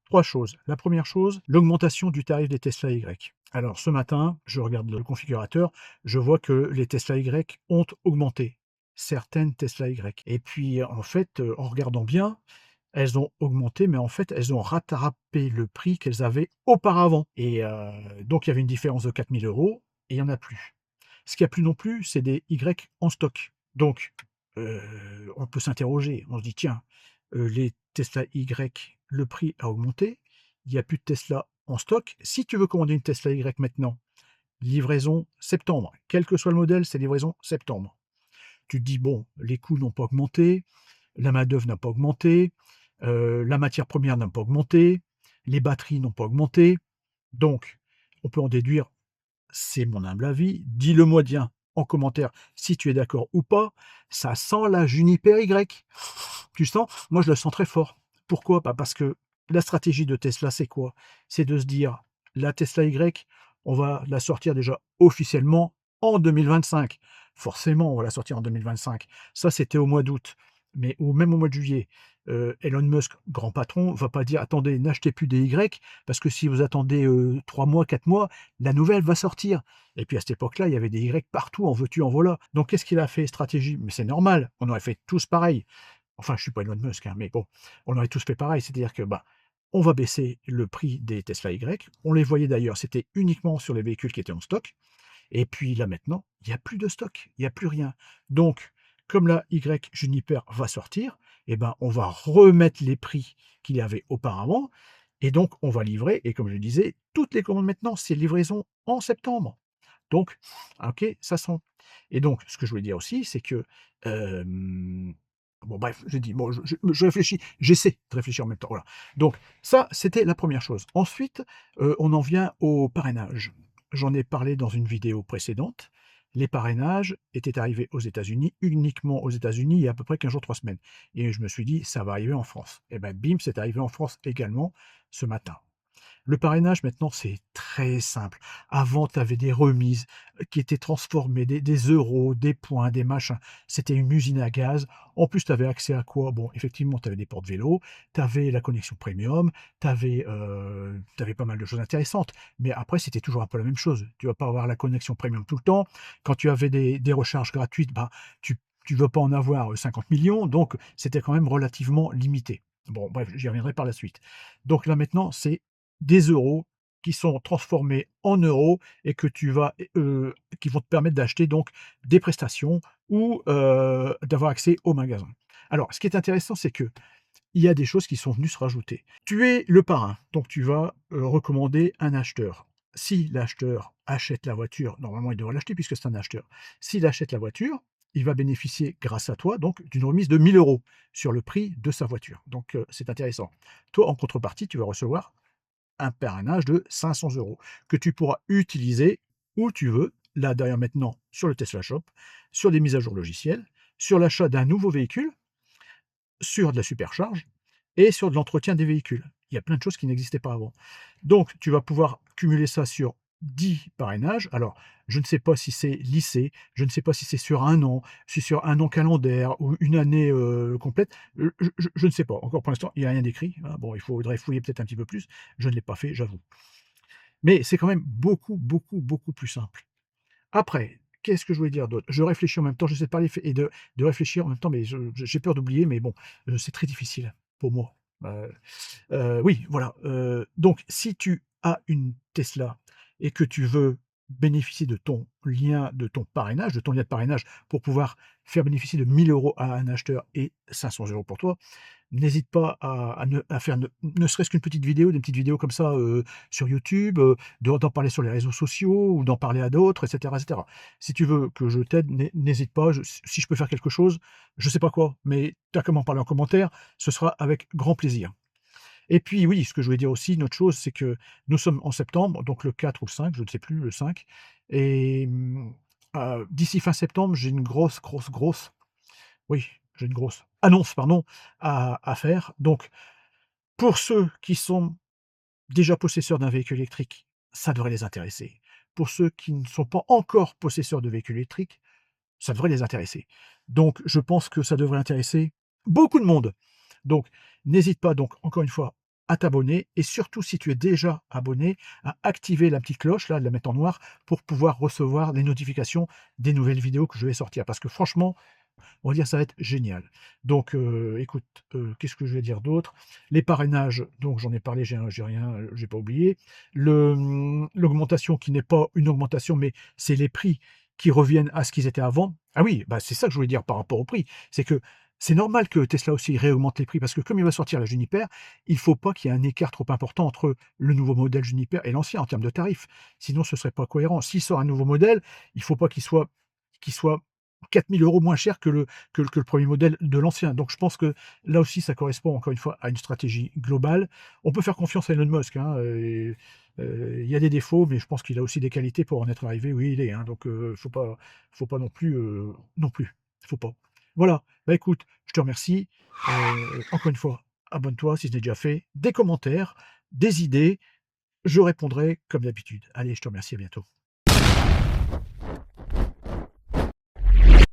3 choses. La première chose, l'augmentation du tarif des Tesla Y. Alors ce matin, je regarde le configurateur, je vois que les Tesla Y ont augmenté. Certaines Tesla Y. Et puis en fait, en regardant bien, elles ont augmenté, mais en fait, elles ont rattrapé le prix qu'elles avaient auparavant. Et donc il y avait une différence de 4 000 € et il n'y en a plus. Ce qu'il n'y a plus non plus, c'est des Y en stock. Donc, on peut s'interroger, on se dit: «Tiens, les Tesla Y, le prix a augmenté, il n'y a plus de Tesla en stock. Si tu veux commander une Tesla Y maintenant, livraison septembre, quel que soit le modèle, c'est livraison septembre». Tu te dis: «Bon, les coûts n'ont pas augmenté, la main-d'œuvre n'a pas augmenté, la matière première n'a pas augmenté, les batteries n'ont pas augmenté». Donc, on peut en déduire, c'est mon humble avis, dis-le moi bien en commentaire si tu es d'accord ou pas, ça sent la Juniper Y. Tu sens? Moi, je le sens très fort. Pourquoi? Bah, parce que la stratégie de Tesla, c'est quoi? C'est de se dire: «La Tesla Y, on va la sortir déjà officiellement en 2025». Forcément, on va la sortir en 2025. Ça, c'était au mois d'août, mais ou même au mois de juillet. Elon Musk, grand patron, va pas dire: «Attendez, n'achetez plus des Y, parce que si vous attendez, 3 mois, 4 mois, la nouvelle va sortir». Et puis à cette époque-là, il y avait des Y partout, en veux-tu, en voilà. Donc qu'est-ce qu'il a fait? Stratégie, mais c'est normal, on aurait fait tous pareil. Enfin, je suis pas Elon Musk, hein, mais bon, on aurait tous fait pareil. C'est-à-dire que, bah, on va baisser le prix des Tesla Y. On les voyait d'ailleurs, c'était uniquement sur les véhicules qui étaient en stock. Et puis là maintenant, il n'y a plus de stock, il n'y a plus rien. Donc, comme la Y Juniper va sortir, eh ben, on va remettre les prix qu'il y avait auparavant. Et donc, on va livrer. Et comme je le disais, toutes les commandes maintenant, c'est livraison en septembre. Donc, OK, ça sent. Et donc, ce que je voulais dire aussi, c'est que, bon bref, j'ai dit, bon, je réfléchis, j'essaie de réfléchir en même temps, voilà. Donc ça, c'était la première chose. Ensuite, on en vient au parrainage. J'en ai parlé dans une vidéo précédente. Les parrainages étaient arrivés aux États-Unis, uniquement aux États-Unis, il y a à peu près 15 jours, 3 semaines. Et je me suis dit: «Ça va arriver en France». Et ben, bim, c'est arrivé en France également ce matin. Le parrainage maintenant, c'est très simple. Avant, tu avais des remises, qui étaient transformées, des euros, des points, des machins. C'était une usine à gaz. En plus, tu avais accès à quoi? Bon, effectivement, tu avais des porte-vélos, tu avais la connexion premium, tu avais, pas mal de choses intéressantes. Mais après, c'était toujours un peu la même chose. Tu vas pas avoir la connexion premium tout le temps. Quand tu avais des recharges gratuites, bah, tu veux pas en avoir, 50 millions, donc c'était quand même relativement limité. Bon, bref, j'y reviendrai par la suite. Donc là, maintenant, c'est des euros qui sont transformés en euros et que tu vas, qui vont te permettre d'acheter donc des prestations ou, d'avoir accès au magasin. Alors, ce qui est intéressant, c'est qu'il y a des choses qui sont venues se rajouter. Tu es le parrain, donc tu vas, recommander un acheteur. Si l'acheteur achète la voiture, normalement il devrait l'acheter puisque c'est un acheteur. S'il achète la voiture, il va bénéficier grâce à toi donc d'une remise de 1 000 € sur le prix de sa voiture. Donc, c'est intéressant. Toi, en contrepartie, tu vas recevoir un parrainage de 500 € que tu pourras utiliser où tu veux, là d'ailleurs maintenant sur le Tesla Shop, sur des mises à jour logicielles, sur l'achat d'un nouveau véhicule, sur de la supercharge et sur de l'entretien des véhicules. Il y a plein de choses qui n'existaient pas avant. Donc tu vas pouvoir cumuler ça sur 10 parrainages. Alors, je ne sais pas si c'est lissé, je ne sais pas si c'est sur un an, si c'est sur un an calendaire ou une année, complète. Je ne sais pas. Encore pour l'instant, il n'y a rien d'écrit, hein. Bon, il faudrait fouiller peut-être un petit peu plus. Je ne l'ai pas fait, j'avoue. Mais c'est quand même beaucoup, beaucoup, beaucoup plus simple. Après, qu'est-ce que je voulais dire d'autre? Je réfléchis en même temps, j'essaie de parler et de réfléchir en même temps, mais j'ai peur d'oublier, mais bon, c'est très difficile pour moi. Heu oui, voilà, donc si tu as une Tesla et que tu veux bénéficier de ton parrainage, de ton lien de parrainage pour pouvoir faire bénéficier de 1 000 € à un acheteur et 500 € pour toi, n'hésite pas à faire ne serait-ce qu'une petite vidéo, des petites vidéos comme ça, sur YouTube, d'en parler sur les réseaux sociaux ou d'en parler à d'autres et cetera et cetera. Si tu veux que je t'aide, n'hésite pas, si je peux faire quelque chose, je sais pas quoi, mais tu as qu'à m'en parler en commentaire, ce sera avec grand plaisir. Et puis oui, ce que je voulais dire aussi, une autre chose, c'est que nous sommes en septembre, donc le 4 ou le 5, je ne sais plus, le 5. Et d'ici fin septembre, j'ai une grosse, grosse, grosse, oui, j'ai une grosse annonce, pardon, à faire. Donc pour ceux qui sont déjà possesseurs d'un véhicule électrique, ça devrait les intéresser. Pour ceux qui ne sont pas encore possesseurs de véhicules électriques, ça devrait les intéresser. Donc je pense que ça devrait intéresser beaucoup de monde. Donc n'hésite pas donc encore une fois à t'abonner et surtout, si tu es déjà abonné, à activer la petite cloche, là, de la mettre en noir pour pouvoir recevoir les notifications des nouvelles vidéos que je vais sortir. Parce que franchement, on va dire ça va être génial. Donc, écoute, qu'est-ce que je vais dire d'autre? Les parrainages, donc j'en ai parlé, j'ai rien, j'ai pas oublié. L'augmentation qui n'est pas une augmentation, mais c'est les prix qui reviennent à ce qu'ils étaient avant. Ah oui, bah, c'est ça que je voulais dire par rapport au prix. C'est que c'est normal que Tesla aussi réaugmente les prix parce que comme il va sortir la Juniper, il faut pas qu'il y ait un écart trop important entre le nouveau modèle Juniper et l'ancien en termes de tarifs. Sinon, ce serait pas cohérent. S'il sort un nouveau modèle, il faut pas qu'il soit 4 000 € moins cher que le premier modèle de l'ancien. Donc je pense que là aussi, ça correspond encore une fois à une stratégie globale. On peut faire confiance à Elon Musk, hein, il y a des défauts, mais je pense qu'il a aussi des qualités pour en être arrivé où il est, hein. Donc faut pas non plus, non plus, faut pas. Voilà, bah, écoute, je te remercie, encore une fois, abonne-toi si ce n'est déjà fait, des commentaires, des idées, je répondrai comme d'habitude. Allez, je te remercie, à bientôt.